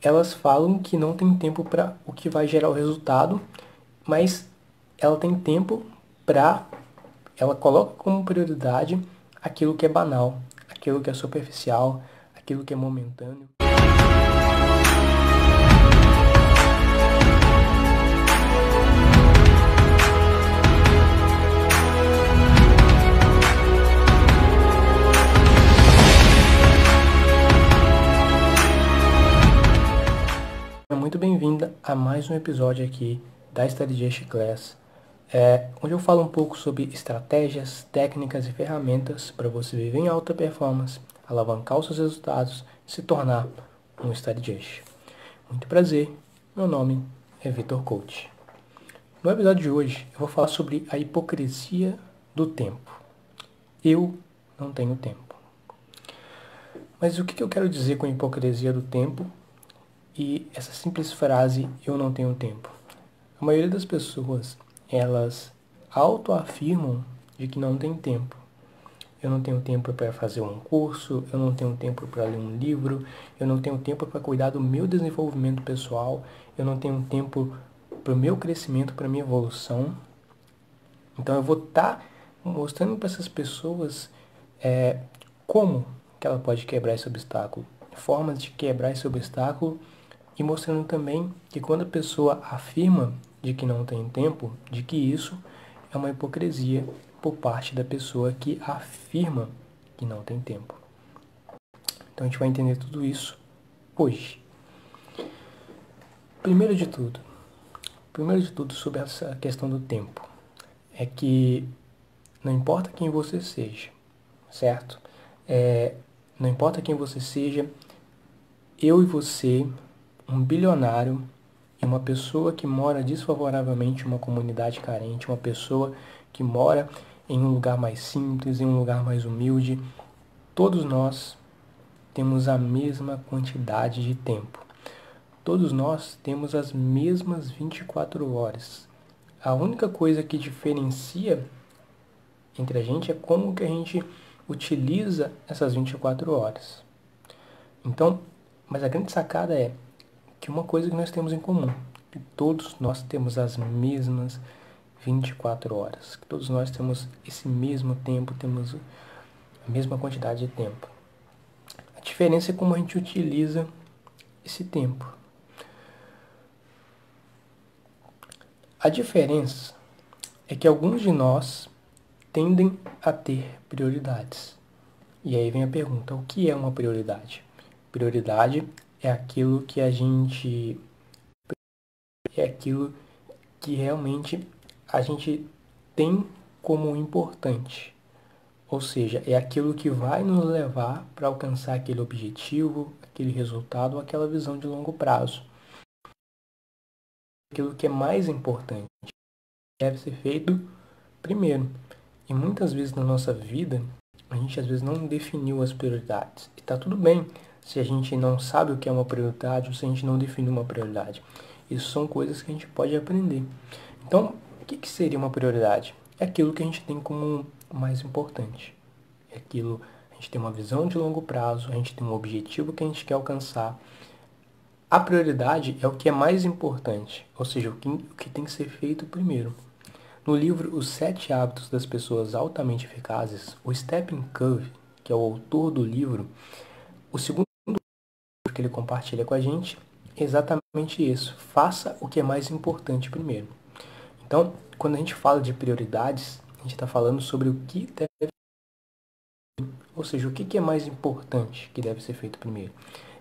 elas falam que não tem tempo para o que vai gerar o resultado, mas ela tem tempo para, ela coloca como prioridade aquilo que é banal, aquilo que é superficial, aquilo que é momentâneo. Muito bem-vinda a mais um episódio aqui da Strategy Class, onde eu falo um pouco sobre estratégias, técnicas e ferramentas para você viver em alta performance, alavancar os seus resultados e se tornar um strategist. Muito prazer, meu nome é Vitor Coach. No episódio de hoje eu vou falar sobre a hipocrisia do tempo. Eu não tenho tempo. Mas o que eu quero dizer com hipocrisia do tempo? E essa simples frase, eu não tenho tempo. A maioria das pessoas, elas autoafirmam de que não tem tempo. Eu não tenho tempo para fazer um curso, eu não tenho tempo para ler um livro, eu não tenho tempo para cuidar do meu desenvolvimento pessoal, eu não tenho tempo para o meu crescimento, para a minha evolução. Então eu vou estar mostrando para essas pessoas como que ela pode quebrar esse obstáculo, formas de quebrar esse obstáculo, e mostrando também que quando a pessoa afirma de que não tem tempo, de que isso é uma hipocrisia por parte da pessoa que afirma que não tem tempo. Então a gente vai entender tudo isso hoje. Primeiro de tudo sobre essa questão do tempo, é que não importa quem você seja, certo? Não importa quem você seja, eu e você, um bilionário e uma pessoa que mora desfavoravelmente em uma comunidade carente, uma pessoa que mora em um lugar mais simples, em um lugar mais humilde, todos nós temos a mesma quantidade de tempo. Todos nós temos as mesmas 24 horas. A única coisa que diferencia entre a gente é como que a gente utiliza essas 24 horas. Então, mas a grande sacada é que uma coisa que nós temos em comum, que todos nós temos as mesmas 24 horas, que todos nós temos esse mesmo tempo, temos a mesma quantidade de tempo. A diferença é como a gente utiliza esse tempo. A diferença é que alguns de nós tendem a ter prioridades. E aí vem a pergunta, o que é uma prioridade? Prioridade é aquilo que realmente a gente tem como importante. Ou seja, é aquilo que vai nos levar para alcançar aquele objetivo, aquele resultado, aquela visão de longo prazo. Aquilo que é mais importante deve ser feito primeiro. E muitas vezes na nossa vida, a gente às vezes não definiu as prioridades. E tá tudo bem se a gente não sabe o que é uma prioridade ou se a gente não definiu uma prioridade. Isso são coisas que a gente pode aprender. Então, o que seria uma prioridade? É aquilo que a gente tem como mais importante. É aquilo, a gente tem uma visão de longo prazo, a gente tem um objetivo que a gente quer alcançar. A prioridade é o que é mais importante, ou seja, o que tem que ser feito primeiro. No livro Os 7 Hábitos das Pessoas Altamente Eficazes, o Stephen Covey, que é o autor do livro, o segundo livro que ele compartilha com a gente é exatamente isso. Faça o que é mais importante primeiro. Então, quando a gente fala de prioridades, a gente está falando sobre o que deve, ou seja, o que é mais importante que deve ser feito primeiro.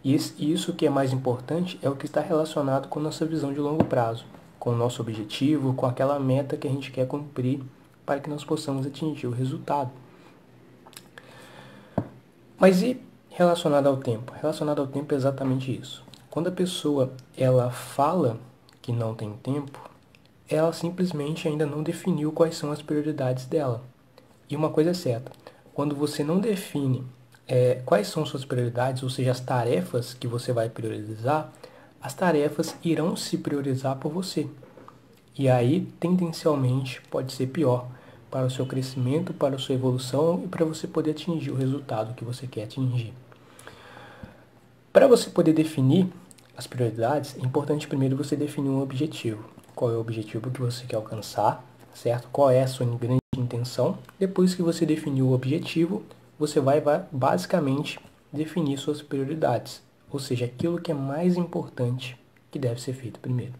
E isso que é mais importante é o que está relacionado com a nossa visão de longo prazo, com o nosso objetivo, com aquela meta que a gente quer cumprir para que nós possamos atingir o resultado. Mas e relacionado ao tempo? Relacionado ao tempo é exatamente isso. Quando a pessoa ela fala que não tem tempo, ela simplesmente ainda não definiu quais são as prioridades dela. E uma coisa é certa, quando você não define quais são suas prioridades, ou seja, as tarefas que você vai priorizar, as tarefas irão se priorizar por você. E aí, tendencialmente, pode ser pior para o seu crescimento, para a sua evolução e para você poder atingir o resultado que você quer atingir. Para você poder definir as prioridades, é importante primeiro você definir um objetivo. Qual é o objetivo que você quer alcançar, certo? Qual é a sua grande intenção? Depois que você definiu o objetivo, você vai basicamente definir suas prioridades, ou seja, aquilo que é mais importante que deve ser feito primeiro.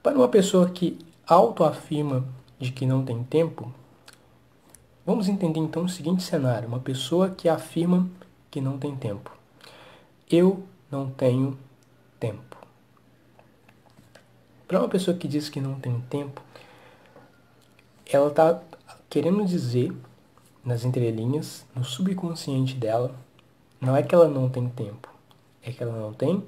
Para uma pessoa que autoafirma de que não tem tempo, vamos entender então o seguinte cenário: uma pessoa que afirma que não tem tempo. Eu não tenho tempo. Para uma pessoa que diz que não tem tempo, ela está querendo dizer, nas entrelinhas, no subconsciente dela, não é que ela não tem tempo, é que ela não tem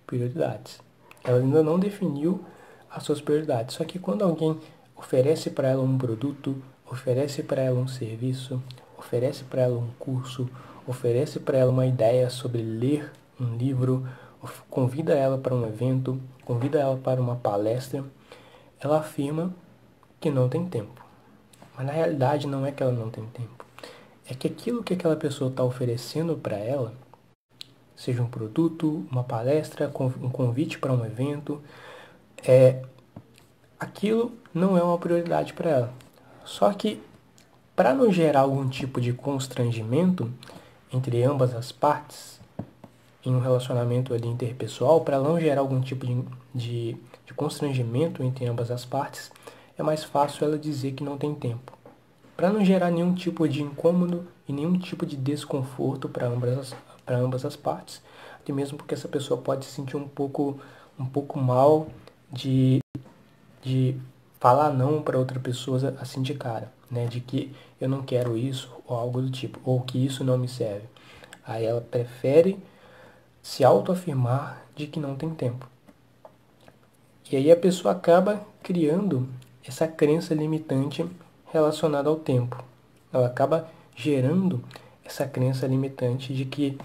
prioridades. Ela ainda não definiu as suas prioridades. Só que quando alguém oferece para ela um produto, oferece para ela um serviço, oferece para ela um curso, oferece para ela uma ideia sobre ler um livro, convida ela para um evento, convida ela para uma palestra, ela afirma que não tem tempo. Mas na realidade não é que ela não tem tempo. É que aquilo que aquela pessoa está oferecendo para ela, seja um produto, uma palestra, um convite para um evento, aquilo não é uma prioridade para ela. Só que, para não gerar algum tipo de constrangimento entre ambas as partes, em um relacionamento ali interpessoal, para não gerar algum tipo de constrangimento entre ambas as partes, é mais fácil ela dizer que não tem tempo. Para não gerar nenhum tipo de incômodo e nenhum tipo de desconforto para ambas as partes, até mesmo porque essa pessoa pode se sentir um pouco mal de falar não para outra pessoa assim de cara, né? De que eu não quero isso ou algo do tipo, ou que isso não me serve. Aí ela prefere se autoafirmar de que não tem tempo. E aí a pessoa acaba criando essa crença limitante relacionada ao tempo. Ela acaba gerando essa crença limitante de que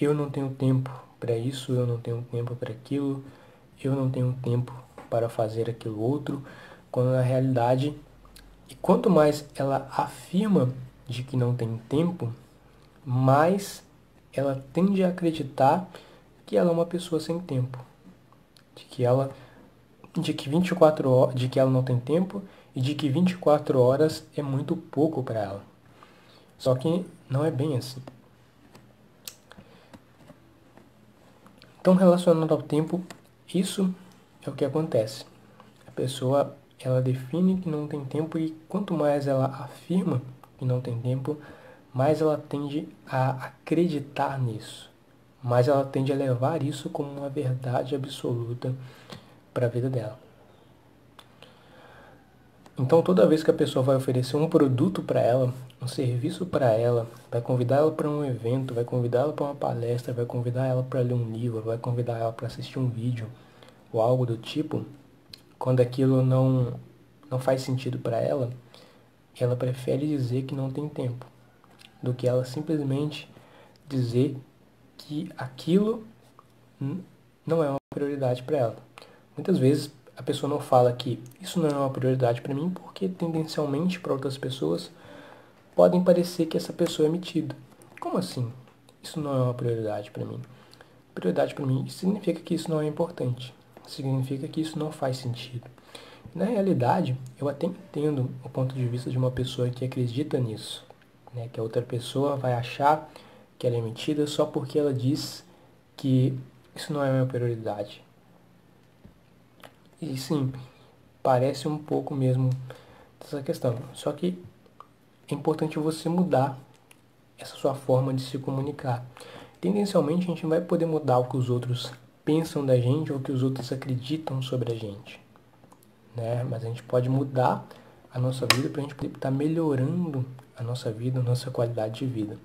eu não tenho tempo para isso, eu não tenho tempo para aquilo, eu não tenho tempo para fazer aquilo outro, quando na realidade, e quanto mais ela afirma de que não tem tempo, mais ela tende a acreditar que ela é uma pessoa sem tempo, de que 24 horas, de que ela não tem tempo e de que 24 horas é muito pouco para ela. Só que não é bem assim. Então, relacionado ao tempo, isso é o que acontece. A pessoa, ela define que não tem tempo e quanto mais ela afirma que não tem tempo, mais ela tende a acreditar nisso. Mais ela tende a levar isso como uma verdade absoluta para a vida dela. Então, toda vez que a pessoa vai oferecer um produto para ela, um serviço para ela, vai convidar ela para um evento, vai convidar ela para uma palestra, vai convidar ela para ler um livro, vai convidar ela para assistir um vídeo ou algo do tipo, quando aquilo não faz sentido para ela, ela prefere dizer que não tem tempo, do que ela simplesmente dizer que aquilo não é uma prioridade para ela. Muitas vezes a pessoa não fala que isso não é uma prioridade para mim porque tendencialmente para outras pessoas podem parecer que essa pessoa é metida. Como assim? Isso não é uma prioridade para mim. Prioridade para mim significa que isso não é importante. Significa que isso não faz sentido. Na realidade, eu até entendo o ponto de vista de uma pessoa que acredita nisso, né? Que a outra pessoa vai achar que ela é mentira só porque ela diz que isso não é uma prioridade. E sim, parece um pouco mesmo dessa questão. Só que é importante você mudar essa sua forma de se comunicar. Tendencialmente, a gente não vai poder mudar o que os outros pensam da gente ou o que os outros acreditam sobre a gente, né? Mas a gente pode mudar a nossa vida para a gente poder estar melhorando a nossa vida, a nossa qualidade de vida.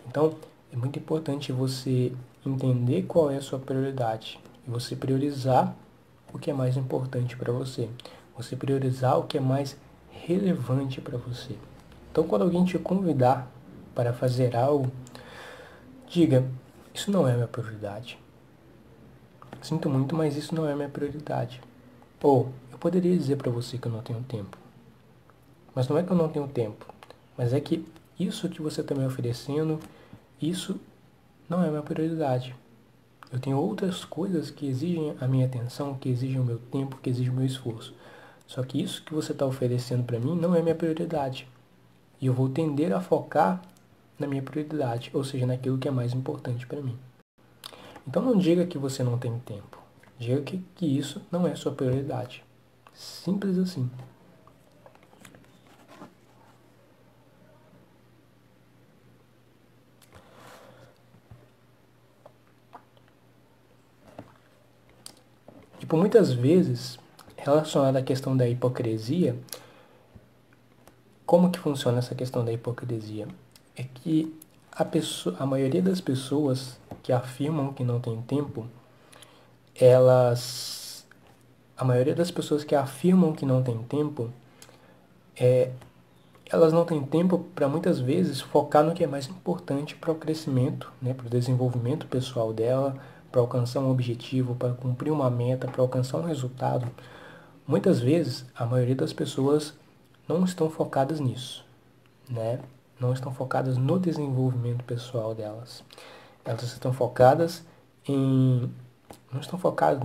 Então, é muito importante você entender qual é a sua prioridade e você priorizar o que é mais importante para você. Você priorizar o que é mais relevante para você. Então, quando alguém te convidar para fazer algo, diga: isso não é minha prioridade. Sinto muito, mas isso não é minha prioridade. Ou, eu poderia dizer para você que eu não tenho tempo. Mas não é que eu não tenho tempo, mas é que isso que você está me oferecendo, isso não é minha prioridade. Eu tenho outras coisas que exigem a minha atenção, que exigem o meu tempo, que exigem o meu esforço. Só que isso que você está oferecendo para mim não é minha prioridade. E eu vou tender a focar na minha prioridade, ou seja, naquilo que é mais importante para mim. Então não diga que você não tem tempo. Diga que isso não é sua prioridade. Simples assim. E por muitas vezes, relacionado à questão da hipocrisia, como que funciona essa questão da hipocrisia? É que a maioria das pessoas que afirmam que não tem tempo, a maioria das pessoas que afirmam que não tem tempo, elas não têm tempo para muitas vezes focar no que é mais importante para o crescimento, né, para o desenvolvimento pessoal dela, para alcançar um objetivo, para cumprir uma meta, para alcançar um resultado. Muitas vezes, a maioria das pessoas não estão focadas nisso, né? Não estão focadas no desenvolvimento pessoal delas. Elas estão focadas em... Não estão focadas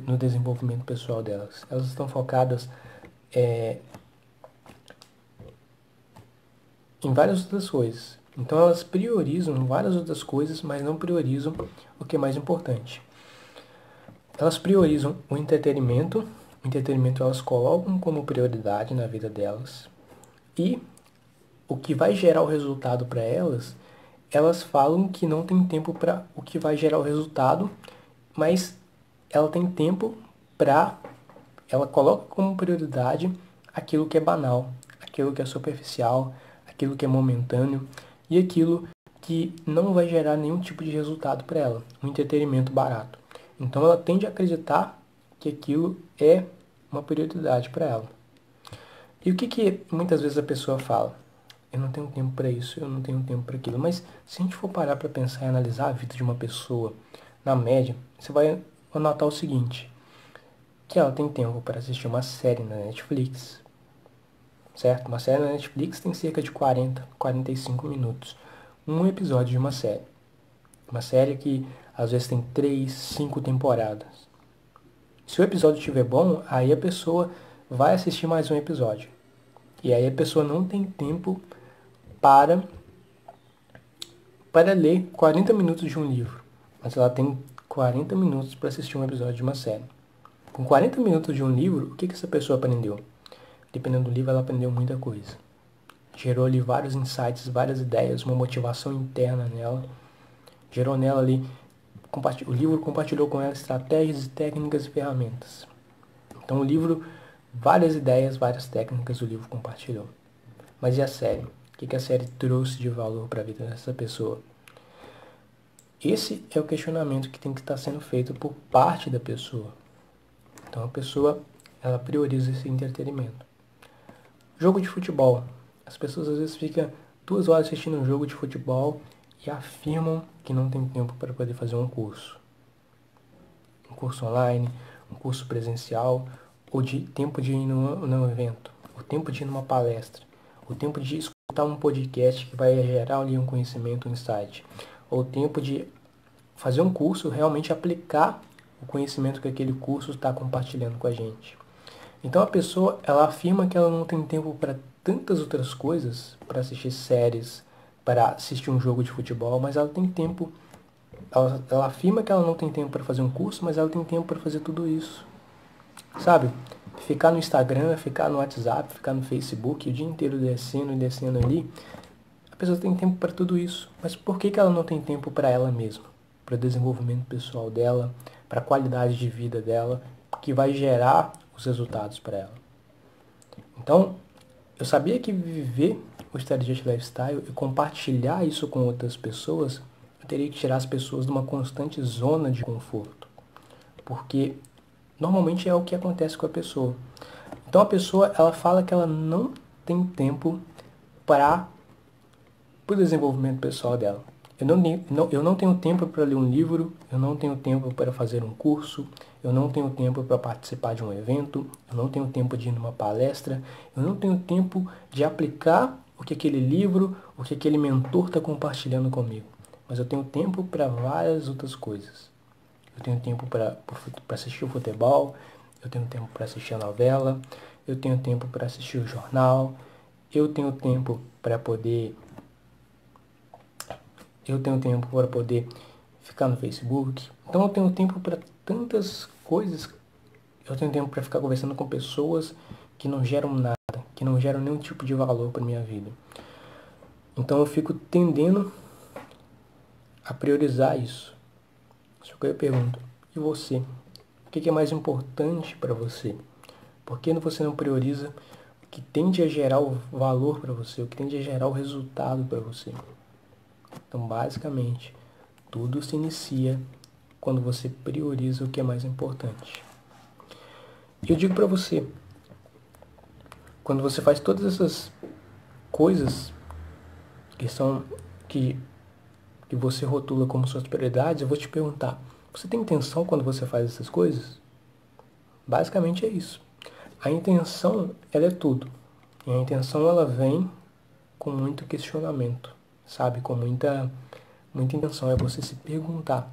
no desenvolvimento pessoal delas. Elas estão focadas em várias outras coisas. Então elas priorizam várias outras coisas, mas não priorizam o que é mais importante. Elas priorizam o entretenimento elas colocam como prioridade na vida delas. E o que vai gerar o resultado para elas, elas falam que não tem tempo para o que vai gerar o resultado, mas ela tem tempo para... Ela coloca como prioridade aquilo que é banal, aquilo que é superficial, aquilo que é momentâneo e aquilo que não vai gerar nenhum tipo de resultado para ela, um entretenimento barato. Então ela tende a acreditar que aquilo é uma prioridade para ela. E o que muitas vezes a pessoa fala? Eu não tenho tempo para isso, eu não tenho tempo para aquilo. Mas se a gente for parar para pensar e analisar a vida de uma pessoa, na média, você vai notar o seguinte, que ela tem tempo para assistir uma série na Netflix, certo? Uma série na Netflix tem cerca de 45 minutos. Um episódio de uma série. Uma série que às vezes tem 3, 5 temporadas. Se o episódio estiver bom, aí a pessoa vai assistir mais um episódio. E aí a pessoa não tem tempo para ler 40 minutos de um livro. Mas ela tem 40 minutos para assistir um episódio de uma série. Com 40 minutos de um livro, o que essa pessoa aprendeu? Dependendo do livro, ela aprendeu muita coisa. Gerou ali vários insights, várias ideias, uma motivação interna nela. Gerou nela ali... O livro compartilhou com ela estratégias, técnicas e ferramentas. Então o livro, várias ideias, várias técnicas o livro compartilhou. Mas e a série? O que a série trouxe de valor para a vida dessa pessoa? Esse é o questionamento que tem que estar sendo feito por parte da pessoa. Então a pessoa, ela prioriza esse entretenimento. Jogo de futebol. As pessoas às vezes ficam 2 horas assistindo um jogo de futebol e afirmam que não tem tempo para poder fazer um curso. Um curso online, um curso presencial, ou de tempo de ir num evento, o tempo de ir numa palestra, o tempo de escutar um podcast que vai gerar ali um conhecimento, um insight, ou o tempo de fazer um curso, realmente aplicar o conhecimento que aquele curso está compartilhando com a gente. Então a pessoa, ela afirma que ela não tem tempo para tantas outras coisas, para assistir séries, para assistir um jogo de futebol, mas ela tem tempo. Ela afirma que ela não tem tempo para fazer um curso, mas ela tem tempo para fazer tudo isso. Sabe? Ficar no Instagram, ficar no WhatsApp, ficar no Facebook, o dia inteiro descendo e descendo ali. A pessoa tem tempo para tudo isso. Mas por que ela não tem tempo para ela mesma? Para o desenvolvimento pessoal dela, para a qualidade de vida dela, que vai gerar os resultados para ela. Então, eu sabia que viver o Strategic Lifestyle e compartilhar isso com outras pessoas, eu teria que tirar as pessoas de uma constante zona de conforto. Porque normalmente é o que acontece com a pessoa. Então a pessoa, ela fala que ela não tem tempo para o desenvolvimento pessoal dela. Eu não tenho tempo para ler um livro, eu não tenho tempo para fazer um curso, eu não tenho tempo para participar de um evento, eu não tenho tempo de ir numa palestra, eu não tenho tempo de aplicar o que aquele livro, o que aquele mentor está compartilhando comigo. Mas eu tenho tempo para várias outras coisas. eu tenho tempo para assistir o futebol, eu tenho tempo para assistir a novela, eu tenho tempo para assistir o jornal, eu tenho tempo para poder ficar no Facebook. Então eu tenho tempo para tantas coisas. Eu tenho tempo para ficar conversando com pessoas que não geram nada, que não geram nenhum tipo de valor para minha vida. Então eu fico tendendo a priorizar isso. Só que eu pergunto, e você? O que é mais importante para você? Por que você não prioriza o que tende a gerar o valor para você, o que tende a gerar o resultado para você? Então, basicamente, tudo se inicia quando você prioriza o que é mais importante. E eu digo para você, quando você faz todas essas coisas que são que você rotula como suas prioridades, eu vou te perguntar, você tem intenção quando você faz essas coisas? Basicamente é isso. A intenção, ela é tudo. E a intenção, ela vem com muito questionamento, sabe? Com muita intenção. É você se perguntar,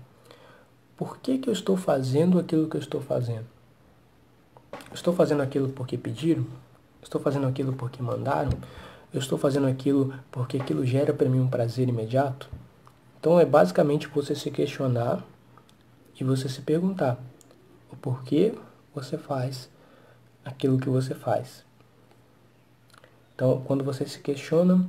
por que eu estou fazendo aquilo que eu estou fazendo? Eu estou fazendo aquilo porque pediram? Estou fazendo aquilo porque mandaram? Eu estou fazendo aquilo porque aquilo gera para mim um prazer imediato? Então é basicamente você se questionar e você se perguntar o porquê você faz aquilo que você faz. Então, quando você se questiona,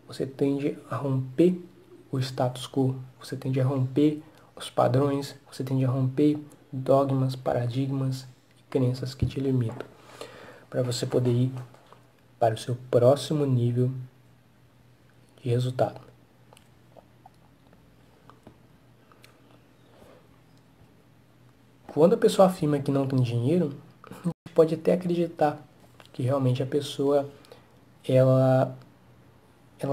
você tende a romper o status quo, você tende a romper os padrões, você tende a romper dogmas, paradigmas e crenças que te limitam, para você poder ir para o seu próximo nível de resultado. Quando a pessoa afirma que não tem dinheiro, a gente pode até acreditar que realmente a pessoa ela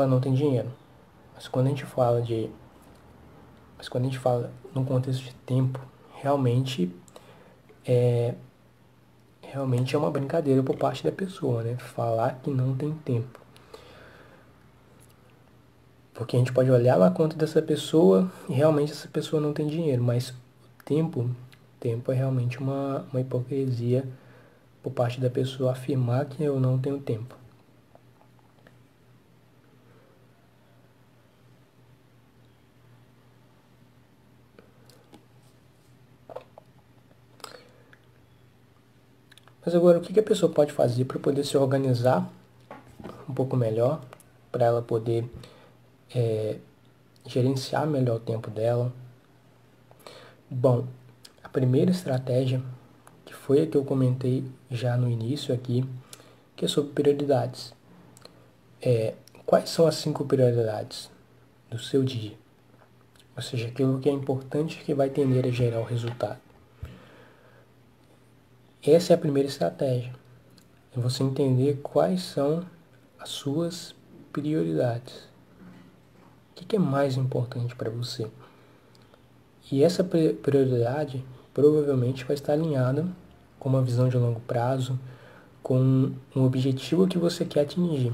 não tem dinheiro. Mas quando a gente fala num contexto de tempo, realmente realmente é uma brincadeira por parte da pessoa, né? Falar que não tem tempo. Porque a gente pode olhar na conta dessa pessoa e realmente essa pessoa não tem dinheiro, mas tempo é realmente uma hipocrisia por parte da pessoa afirmar que eu não tenho tempo. Mas agora, o que a pessoa pode fazer para poder se organizar um pouco melhor, para ela poder gerenciar melhor o tempo dela? Bom, a primeira estratégia, que foi a que eu comentei já no início aqui, que é sobre prioridades. Quais são as 5 prioridades do seu dia? Ou seja, aquilo que é importante que vai tender a gerar o resultado. Essa é a primeira estratégia. É você entender quais são as suas prioridades. O que é mais importante para você? E essa prioridade provavelmente vai estar alinhada com uma visão de longo prazo, com um objetivo que você quer atingir.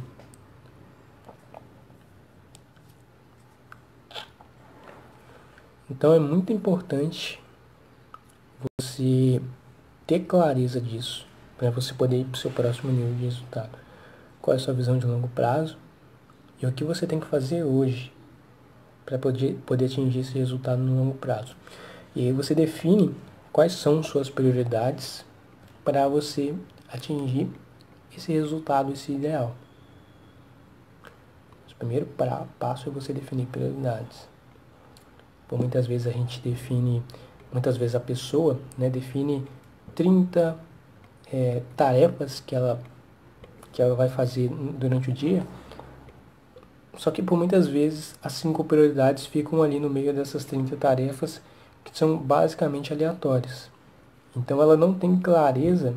Então é muito importante você ter clareza disso, para você poder ir para o seu próximo nível de resultado. Qual é a sua visão de longo prazo e o que você tem que fazer hoje para poder atingir esse resultado no longo prazo. E aí você define quais são suas prioridades para você atingir esse resultado, esse ideal. O primeiro passo é você definir prioridades. Por muitas vezes a gente define, muitas vezes a pessoa, né, define 30 tarefas que ela vai fazer durante o dia, só que por muitas vezes as 5 prioridades ficam ali no meio dessas 30 tarefas que são basicamente aleatórias. Então ela não tem clareza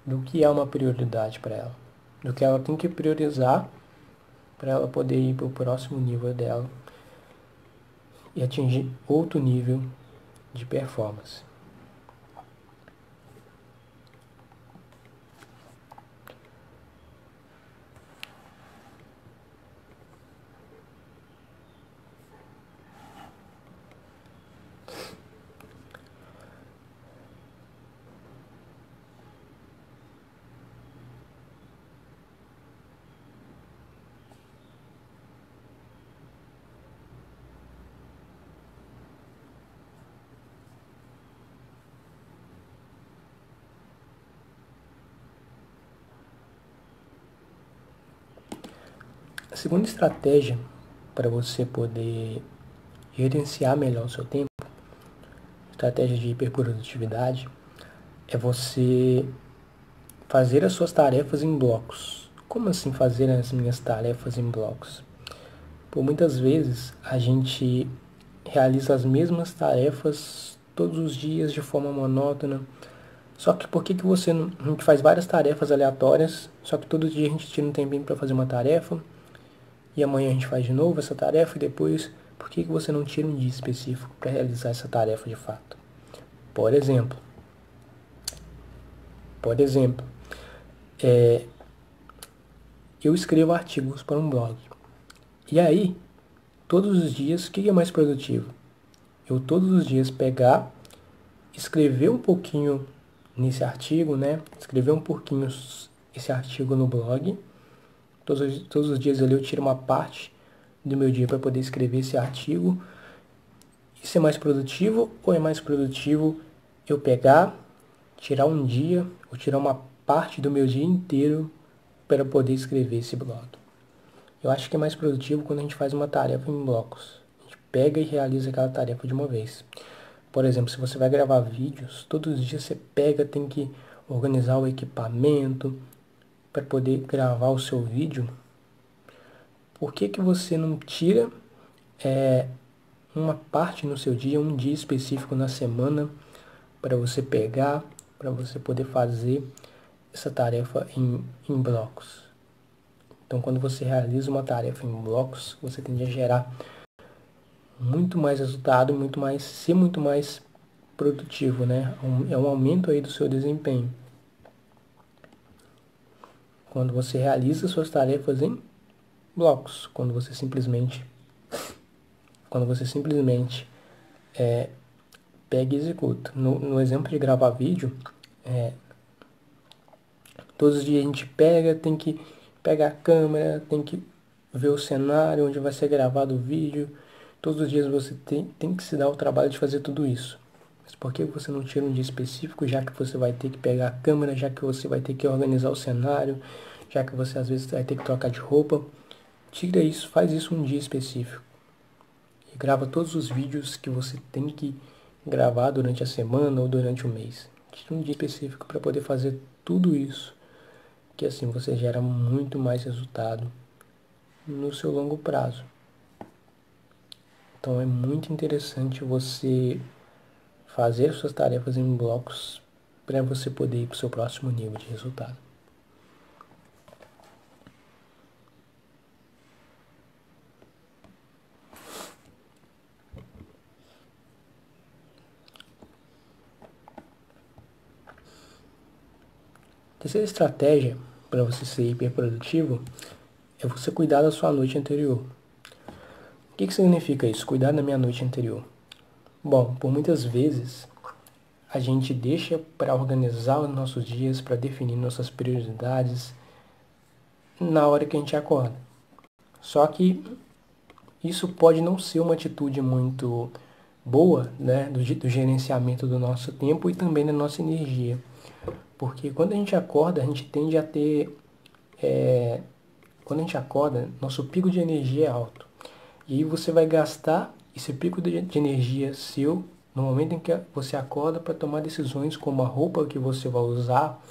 do que é uma prioridade para ela, do que ela tem que priorizar para ela poder ir para o próximo nível dela e atingir outro nível de performance. A segunda estratégia para você poder gerenciar melhor o seu tempo, estratégia de hiperprodutividade, é você fazer as suas tarefas em blocos. Como assim fazer as minhas tarefas em blocos? Por muitas vezes a gente realiza as mesmas tarefas todos os dias de forma monótona. Só que por que você não, a gente faz várias tarefas aleatórias, só que todo dia a gente tira um tempinho para fazer uma tarefa e amanhã a gente faz de novo essa tarefa e depois, por que você não tira um dia específico para realizar essa tarefa de fato? Por exemplo, por exemplo, eu escrevo artigos para um blog. E aí, todos os dias, o que é mais produtivo? Eu todos os dias pegar, escrever um pouquinho nesse artigo, né? Escrever um pouquinho esse artigo no blog. Todos os dias ali eu tiro uma parte do meu dia para poder escrever esse artigo. Isso é mais produtivo ou é mais produtivo eu pegar, tirar um dia ou tirar uma parte do meu dia inteiro para poder escrever esse blog? Eu acho que é mais produtivo quando a gente faz uma tarefa em blocos. A gente pega e realiza aquela tarefa de uma vez. Por exemplo, se você vai gravar vídeos, todos os dias você pega, tem que organizar o equipamento para poder gravar o seu vídeo. Por que você não tira uma parte no seu dia, um dia específico na semana, para você pegar, para você poder fazer essa tarefa em blocos? Então, quando você realiza uma tarefa em blocos, você tende a gerar muito mais resultado, ser muito mais produtivo, né? É um aumento aí do seu desempenho. Quando você realiza suas tarefas em blocos, quando você simplesmente pega e executa. No exemplo de gravar vídeo, todos os dias a gente tem que pegar a câmera, tem que ver o cenário onde vai ser gravado o vídeo. Todos os dias você tem que se dar o trabalho de fazer tudo isso. Mas por que você não tira um dia específico, já que você vai ter que pegar a câmera, já que você vai ter que organizar o cenário, já que você às vezes vai ter que trocar de roupa? Tira isso, faz isso um dia específico. E grava todos os vídeos que você tem que gravar durante a semana ou durante o mês. Tira um dia específico para poder fazer tudo isso, que assim você gera muito mais resultado no seu longo prazo. Então é muito interessante você fazer suas tarefas em blocos para você poder ir para o seu próximo nível de resultado. A terceira estratégia para você ser hiperprodutivo é você cuidar da sua noite anterior. O que significa isso? Cuidar da minha noite anterior. Bom, por muitas vezes a gente deixa para organizar os nossos dias, para definir nossas prioridades na hora que a gente acorda. Só que isso pode não ser uma atitude muito boa, né, do gerenciamento do nosso tempo e também da nossa energia. Porque quando a gente acorda, a gente tende a ter... quando a gente acorda, nosso pico de energia é alto. E aí você vai gastar esse pico de energia seu no momento em que você acorda para tomar decisões como a roupa que você vai usar,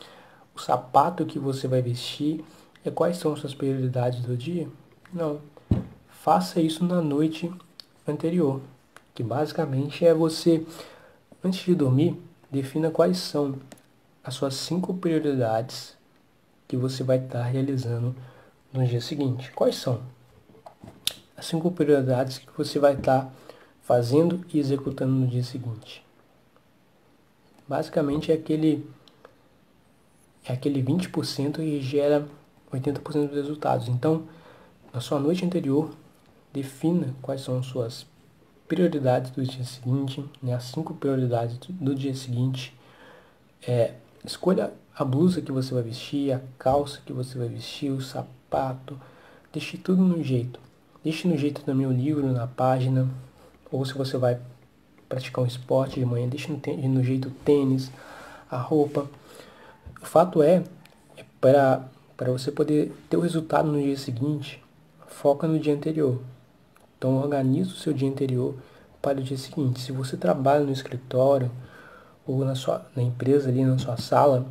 o sapato que você vai vestir. E quais são suas prioridades do dia? Não. Faça isso na noite anterior, que basicamente é você, antes de dormir, defina quais são as suas 5 prioridades que você vai estar realizando no dia seguinte. Quais são as 5 prioridades que você vai estar fazendo e executando no dia seguinte? Basicamente é aquele 20% que gera 80% dos resultados. Então, na sua noite anterior, defina quais são as suas prioridades do dia seguinte, né? As 5 prioridades do dia seguinte. Escolha a blusa que você vai vestir, a calça que você vai vestir, o sapato. Deixe tudo no jeito. Deixe no jeito também o livro na página. Ou se você vai praticar um esporte de manhã, deixe no jeito o tênis, a roupa. O fato para você poder ter o resultado no dia seguinte, foca no dia anterior. Então organiza o seu dia anterior para o dia seguinte. Se você trabalha no escritório ou na empresa ali, na sua sala,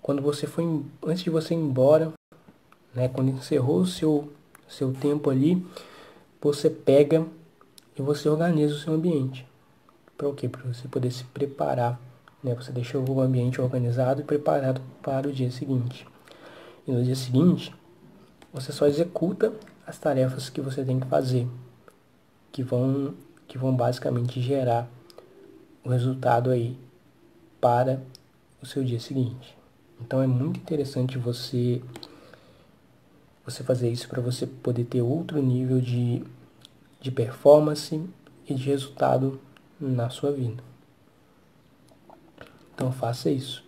quando você for, antes de você ir embora, né, quando encerrou o seu tempo ali, você pega e você organiza o seu ambiente. Para o quê? Para você poder se preparar, né? Você deixa o ambiente organizado e preparado para o dia seguinte. E no dia seguinte, você só executa as tarefas que você tem que fazer, que vão basicamente gerar o resultado aí para o seu dia seguinte. Então é muito interessante você fazer isso para você poder ter outro nível de performance e de resultado na sua vida. Então faça isso.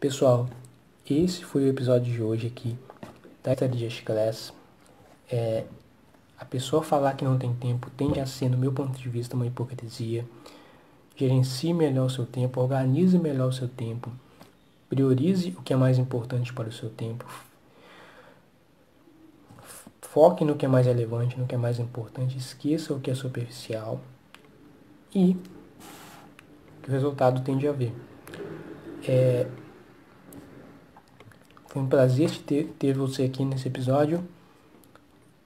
Pessoal, esse foi o episódio de hoje aqui da Strategy Class. A pessoa falar que não tem tempo tende a ser, no meu ponto de vista, uma hipocrisia. Gerencie melhor o seu tempo, organize melhor o seu tempo, priorize o que é mais importante para o seu tempo, foque no que é mais relevante, no que é mais importante, esqueça o que é superficial e que o resultado tende a ver. Foi um prazer ter você aqui nesse episódio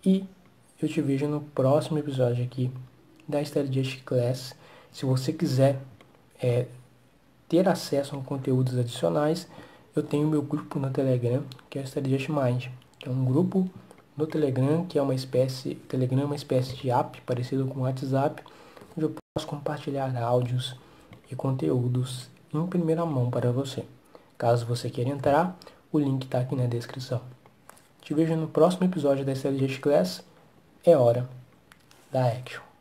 e eu te vejo no próximo episódio aqui da Strategy Class. Se você quiser ter acesso a conteúdos adicionais, eu tenho meu grupo no Telegram, que é o Strategy Mind, que é um grupo no Telegram, que é uma espécie de app parecido com o WhatsApp, onde eu posso compartilhar áudios e conteúdos em primeira mão para você. Caso você queira entrar, o link está aqui na descrição. Te vejo no próximo episódio da Strategy Class. É hora da Action.